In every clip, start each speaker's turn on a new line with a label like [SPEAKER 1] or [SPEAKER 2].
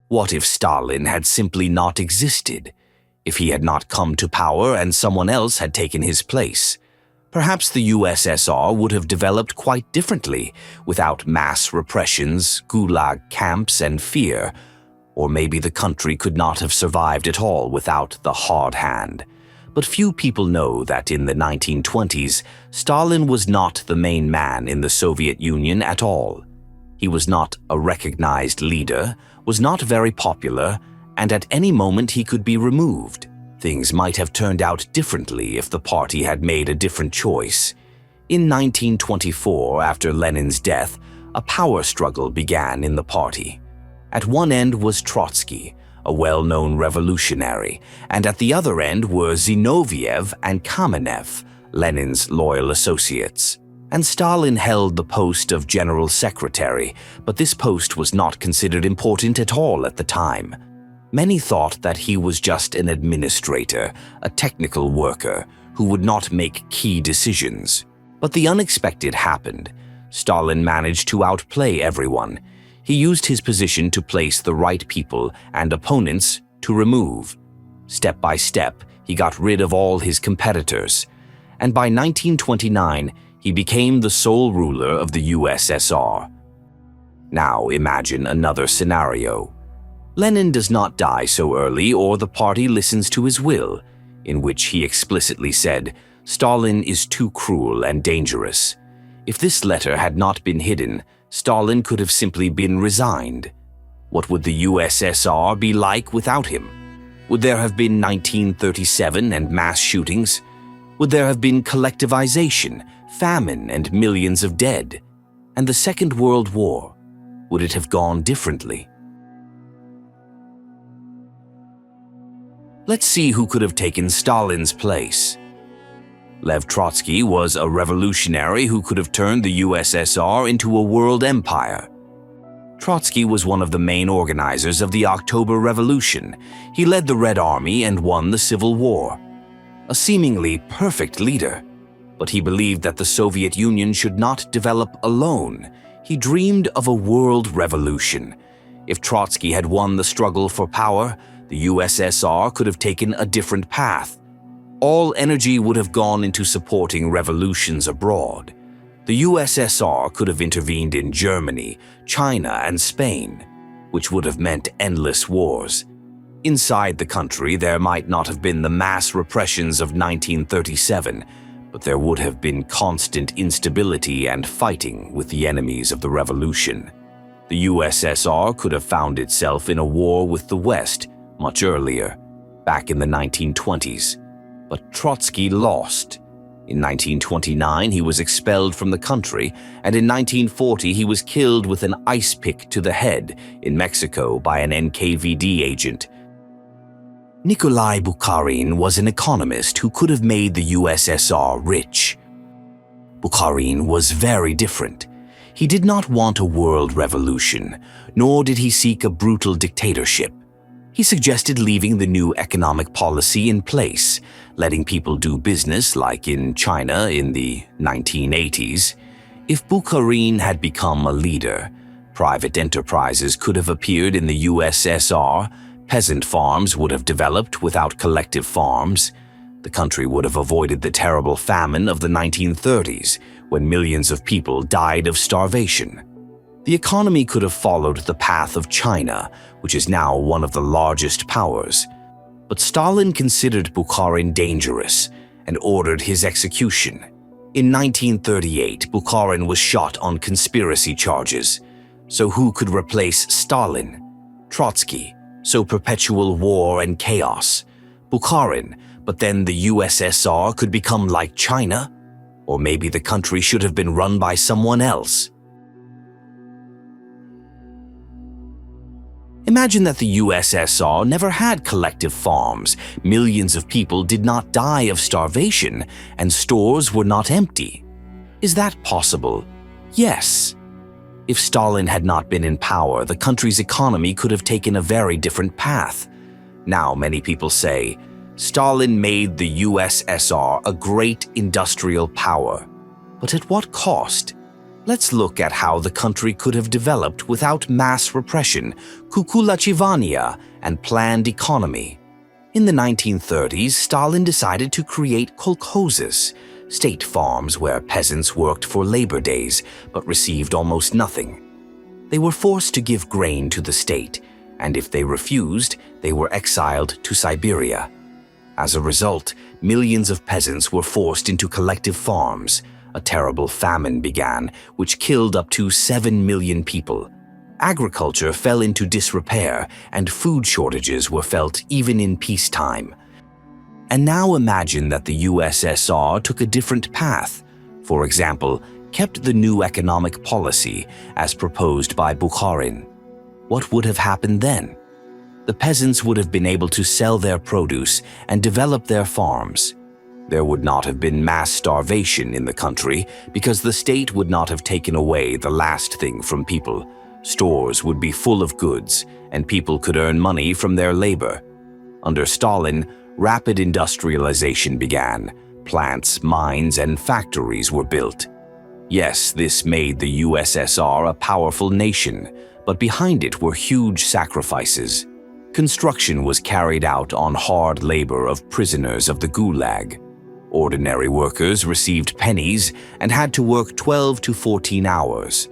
[SPEAKER 1] What if Stalin had simply not existed? If he had not come to power and someone else had taken his place? Perhaps the USSR would have developed quite differently without mass repressions, gulag camps, and fear. Or maybe the country could not have survived at all without the hard hand. But few people know that in the 1920s, Stalin was not the main man in the Soviet Union at all. He was not a recognized leader, was not very popular, and at any moment he could be removed. Things might have turned out differently if the party had made a different choice. In 1924, after Lenin's death, a power struggle began in the party. At one end was Trotsky, a well-known revolutionary, and at the other end were Zinoviev and Kamenev, Lenin's loyal associates. And Stalin held the post of general secretary, but this post was not considered important at all at the time. Many thought that he was just an administrator, a technical worker, who would not make key decisions. But the unexpected happened. Stalin managed to outplay everyone. He used his position to place the right people and opponents to remove. Step by step, he got rid of all his competitors. And by 1929, he became the sole ruler of the USSR. Now imagine another scenario. Lenin does not die so early, or the party listens to his will, in which he explicitly said, "Stalin is too cruel and dangerous." If this letter had not been hidden, Stalin could have simply been resigned. What would the USSR be like without him? Would there have been 1937 and mass shootings? Would there have been collectivization, famine, and millions of dead? And the Second World War, would it have gone differently? Let's see who could have taken Stalin's place. Lev Trotsky was a revolutionary who could have turned the USSR into a world empire. Trotsky was one of the main organizers of the October Revolution. He led the Red Army and won the Civil War. A seemingly perfect leader, but he believed that the Soviet Union should not develop alone. He dreamed of a world revolution. If Trotsky had won the struggle for power, the USSR could have taken a different path. All energy would have gone into supporting revolutions abroad. The USSR could have intervened in Germany, China, and Spain, which would have meant endless wars. Inside the country, there might not have been the mass repressions of 1937, but there would have been constant instability and fighting with the enemies of the revolution. The USSR could have found itself in a war with the West much earlier, back in the 1920s. But Trotsky lost. In 1929, he was expelled from the country, and in 1940, he was killed with an ice pick to the head in Mexico by an NKVD agent. Nikolai Bukharin was an economist who could have made the USSR rich. Bukharin was very different. He did not want a world revolution, nor did he seek a brutal dictatorship. He suggested leaving the new economic policy in place, letting people do business like in China in the 1980s. If Bukharin had become a leader, private enterprises could have appeared in the USSR, peasant farms would have developed without collective farms, the country would have avoided the terrible famine of the 1930s, when millions of people died of starvation. The economy could have followed the path of China, which is now one of the largest powers. But Stalin considered Bukharin dangerous and ordered his execution. In 1938, Bukharin was shot on conspiracy charges. So who could replace Stalin? Trotsky, so perpetual war and chaos. Bukharin, but then the USSR could become like China? Or maybe the country should have been run by someone else. Imagine that the USSR never had collective farms, millions of people did not die of starvation, and stores were not empty. Is that possible? Yes. If Stalin had not been in power, the country's economy could have taken a very different path. Now many people say, Stalin made the USSR a great industrial power. But at what cost? Let's look at how the country could have developed without mass repression, kukulachivania, and planned economy. In the 1930s, Stalin decided to create kolkhozes, state farms where peasants worked for labor days but received almost nothing. They were forced to give grain to the state, and if they refused, they were exiled to Siberia. As a result, millions of peasants were forced into collective farms. A terrible famine began, which killed up to 7 million people. Agriculture fell into disrepair, and food shortages were felt even in peacetime. And now imagine that the USSR took a different path. For example, kept the new economic policy as proposed by Bukharin. What would have happened then? The peasants would have been able to sell their produce and develop their farms. There would not have been mass starvation in the country because the state would not have taken away the last thing from people. Stores would be full of goods, and people could earn money from their labor. Under Stalin, rapid industrialization began. Plants, mines, and factories were built. Yes, this made the USSR a powerful nation, but behind it were huge sacrifices. Construction was carried out on hard labor of prisoners of the gulag. Ordinary workers received pennies and had to work 12 to 14 hours.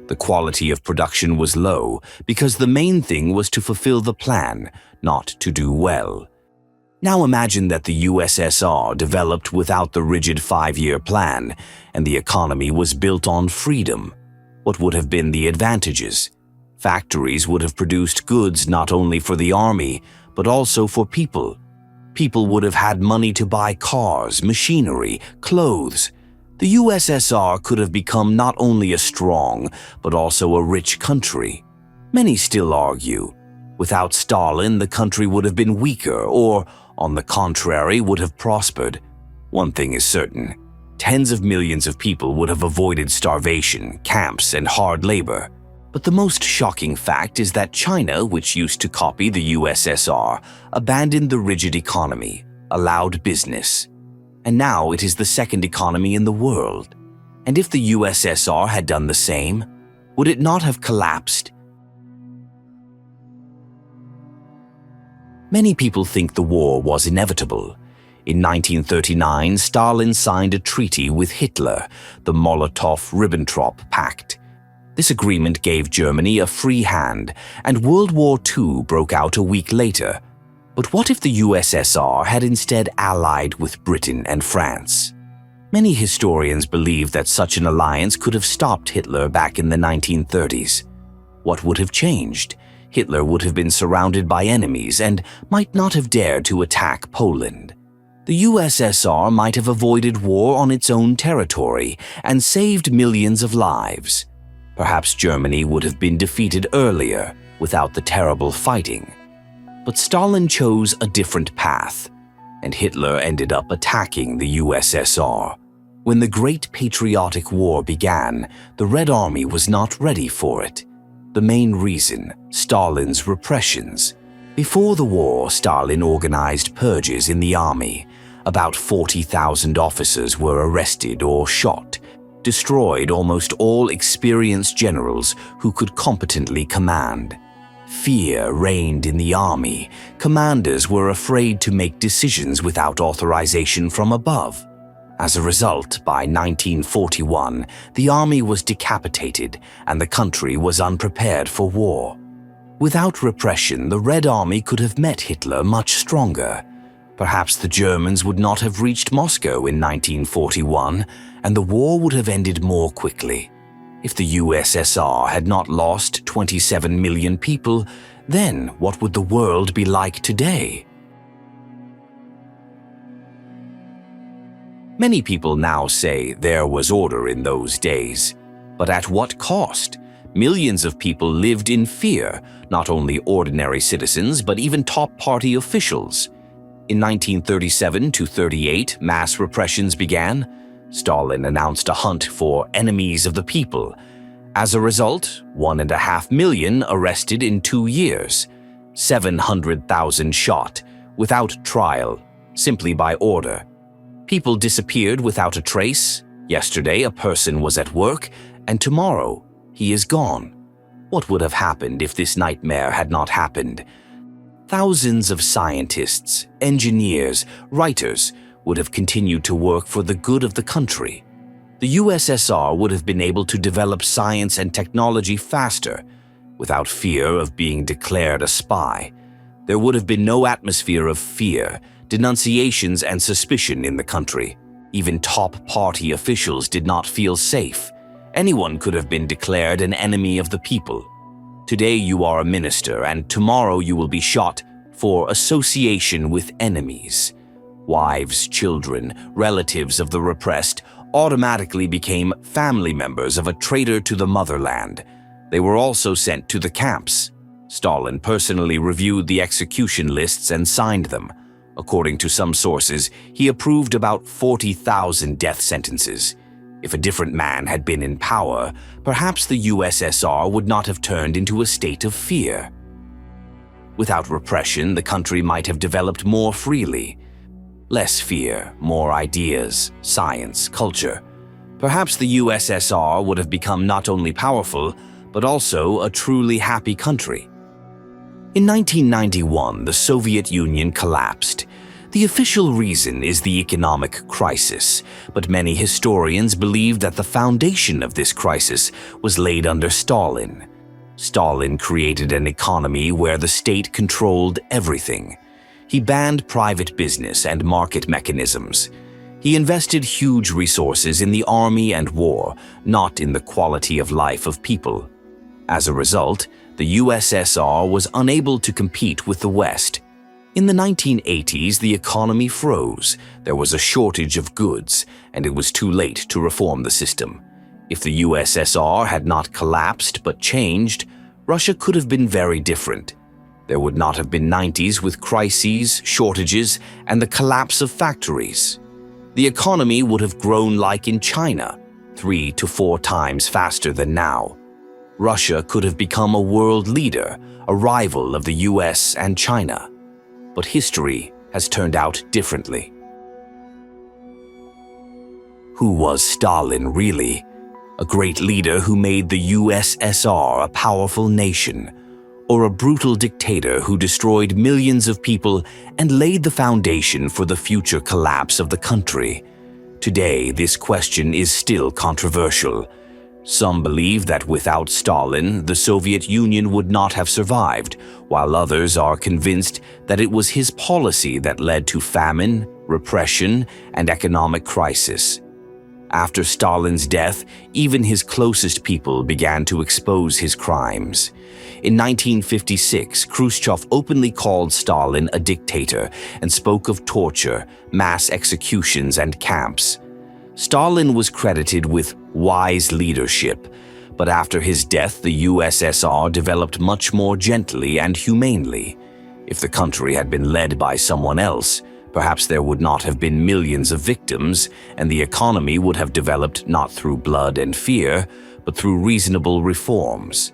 [SPEAKER 1] The quality of production was low because the main thing was to fulfill the plan, not to do well. Now imagine that the USSR developed without the rigid 5-year plan and the economy was built on freedom. What would have been the advantages? Factories would have produced goods not only for the army, but also for people. People would have had money to buy cars, machinery, clothes. The USSR could have become not only a strong, but also a rich country. Many still argue, without Stalin, the country would have been weaker or, on the contrary, would have prospered. One thing is certain, tens of millions of people would have avoided starvation, camps, and hard labor. But the most shocking fact is that China, which used to copy the USSR, abandoned the rigid economy, allowed business. And now it is the second economy in the world. And if the USSR had done the same, would it not have collapsed? Many people think the war was inevitable. In 1939, Stalin signed a treaty with Hitler, the Molotov-Ribbentrop Pact. This agreement gave Germany a free hand, and World War II broke out a week later. But what if the USSR had instead allied with Britain and France? Many historians believe that such an alliance could have stopped Hitler back in the 1930s. What would have changed? Hitler would have been surrounded by enemies and might not have dared to attack Poland. The USSR might have avoided war on its own territory and saved millions of lives. Perhaps Germany would have been defeated earlier without the terrible fighting. But Stalin chose a different path, and Hitler ended up attacking the USSR. When the Great Patriotic War began, the Red Army was not ready for it. The main reason, Stalin's repressions. Before the war, Stalin organized purges in the army. About 40,000 officers were arrested or shot. Destroyed almost all experienced generals who could competently command. Fear reigned in the army. Commanders were afraid to make decisions without authorization from above. As a result, by 1941, the army was decapitated and the country was unprepared for war. Without repression, the Red Army could have met Hitler much stronger. Perhaps the Germans would not have reached Moscow in 1941, and the war would have ended more quickly. If the USSR had not lost 27 million people, then what would the world be like today? Many people now say there was order in those days. But at what cost? Millions of people lived in fear, not only ordinary citizens but even top party officials. In 1937 to 38, mass repressions began. Stalin announced a hunt for enemies of the people. As a result, 1.5 million arrested in 2 years, 700,000 shot, without trial, simply by order. People disappeared without a trace. Yesterday, a person was at work, and tomorrow he is gone. What would have happened if this nightmare had not happened? Thousands of scientists, engineers, writers would have continued to work for the good of the country. The USSR would have been able to develop science and technology faster, without fear of being declared a spy. There would have been no atmosphere of fear, denunciations, and suspicion in the country. Even top party officials did not feel safe. Anyone could have been declared an enemy of the people. Today you are a minister, and tomorrow you will be shot for association with enemies. Wives, children, relatives of the repressed automatically became family members of a traitor to the motherland. They were also sent to the camps. Stalin personally reviewed the execution lists and signed them. According to some sources, he approved about 40,000 death sentences. If a different man had been in power, perhaps the USSR would not have turned into a state of fear. Without repression, the country might have developed more freely. Less fear, more ideas, science, culture. Perhaps the USSR would have become not only powerful, but also a truly happy country. In 1991, the Soviet Union collapsed. The official reason is the economic crisis, but many historians believe that the foundation of this crisis was laid under Stalin. Stalin created an economy where the state controlled everything. He banned private business and market mechanisms. He invested huge resources in the army and war, not in the quality of life of people. As a result, the USSR was unable to compete with the West. In the 1980s, the economy froze, there was a shortage of goods, and it was too late to reform the system. If the USSR had not collapsed but changed, Russia could have been very different. There would not have been 90s with crises, shortages, and the collapse of factories. The economy would have grown like in China, 3 to 4 times faster than now. Russia could have become a world leader, a rival of the US and China. But history has turned out differently. Who was Stalin really? A great leader who made the USSR a powerful nation, or a brutal dictator who destroyed millions of people and laid the foundation for the future collapse of the country? Today, this question is still controversial. Some believe that without Stalin, the Soviet Union would not have survived, while others are convinced that it was his policy that led to famine, repression, and economic crisis. After Stalin's death, even his closest people began to expose his crimes. In 1956, Khrushchev openly called Stalin a dictator and spoke of torture, mass executions, and camps. Stalin was credited with wise leadership, but after his death, the USSR developed much more gently and humanely. If the country had been led by someone else, perhaps there would not have been millions of victims, and the economy would have developed not through blood and fear, but through reasonable reforms.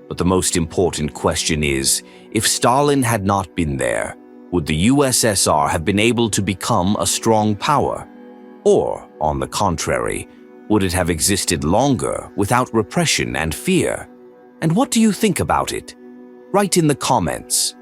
[SPEAKER 1] But the most important question is, if Stalin had not been there, would the USSR have been able to become a strong power? Or, on the contrary, would it have existed longer without repression and fear? And what do you think about it? Write in the comments.